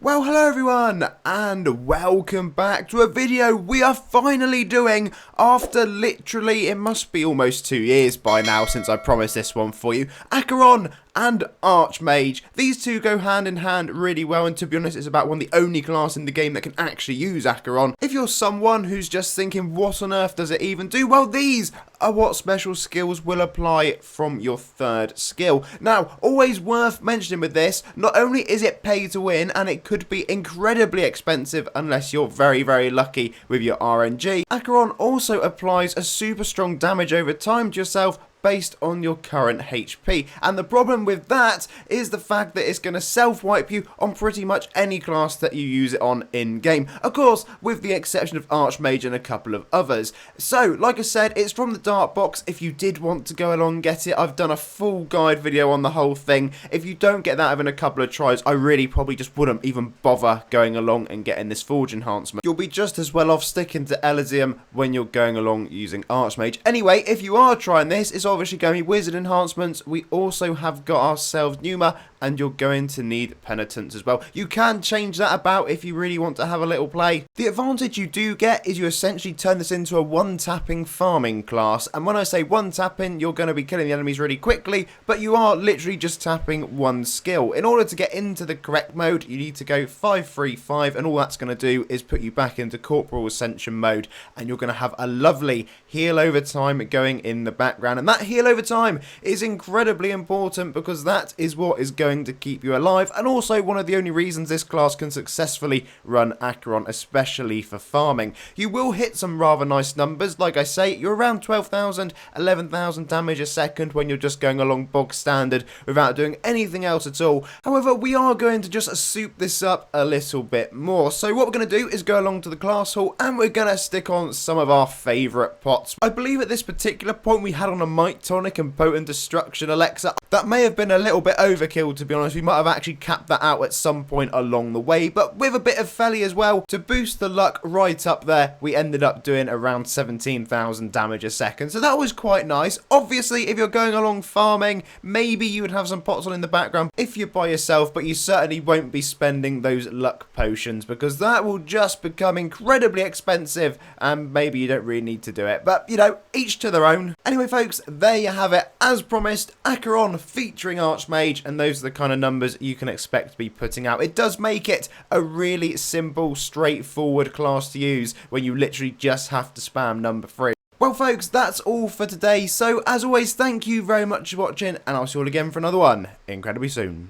Well, hello everyone, and welcome back to a video we are finally doing after literally, it must be almost 2 years by now since I promised this one for you. Acheron and Archmage. These two go hand in hand really well, and to be honest, it's about one of the only class in the game that can actually use Acheron. If you're someone who's just thinking, what on earth does it even do? Well, these are what special skills will apply from your third skill. Now, always worth mentioning with this, not only is it pay to win, and it could be incredibly expensive unless you're very, very lucky with your RNG, Acheron also applies a super strong damage over time to yourself based on your current HP, and the problem with that is the fact that it's going to self-wipe you on pretty much any class that you use it on in-game, of course with the exception of Archmage and a couple of others. So like I said, it's from the Dark Box. If you did want to go along and get it, I've done a full guide video on the whole thing. If you don't get that within a couple of tries, I really probably just wouldn't even bother going along and getting this Forge Enhancement. You'll be just as well off sticking to Elysium when you're going along using Archmage. Anyway, if you are trying this, it's obviously going to be Wizard Enhancements. We also have got ourselves pneuma, and you're going to need Penitence as well. You can change that about if you really want to have a little play. The advantage you do get is you essentially turn this into a one-tapping farming class, and when I say one-tapping, you're going to be killing the enemies really quickly, but you are literally just tapping one skill. In order to get into the correct mode, you need to go 5-3-5, and all that's going to do is put you back into Corporal Ascension mode, and you're going to have a lovely heal over time going in the background, and that heal over time is incredibly important because that is what is going to keep you alive, and also one of the only reasons this class can successfully run Acheron, especially for farming. You will hit some rather nice numbers. Like I say, you're around 12,000, 11,000 damage a second when you're just going along bog standard without doing anything else at all. However, we are going to just soup this up a little bit more. So what we're going to do is go along to the class hall, and we're going to stick on some of our favourite pots. I believe at this particular point we had on a Might Tonic and Potent Destruction Elixir. That may have been a little bit overkill, to be honest. We might have actually capped that out at some point along the way, but with a bit of Felly as well to boost the luck right up there, we ended up doing around 17,000 damage a second, so that was quite nice. Obviously, if you're going along farming, maybe you would have some pots on in the background if you're by yourself, but you certainly won't be spending those luck potions because that will just become incredibly expensive, and maybe you don't really need to do it, but you know, each to their own. Anyway folks, there you have it. As promised, Acheron featuring Archmage, and those are the kind of numbers you can expect to be putting out. It does make it a really simple, straightforward class to use when you literally just have to spam number 3. Well folks, that's all for today, so as always, thank you very much for watching, and I'll see you all again for another one incredibly soon.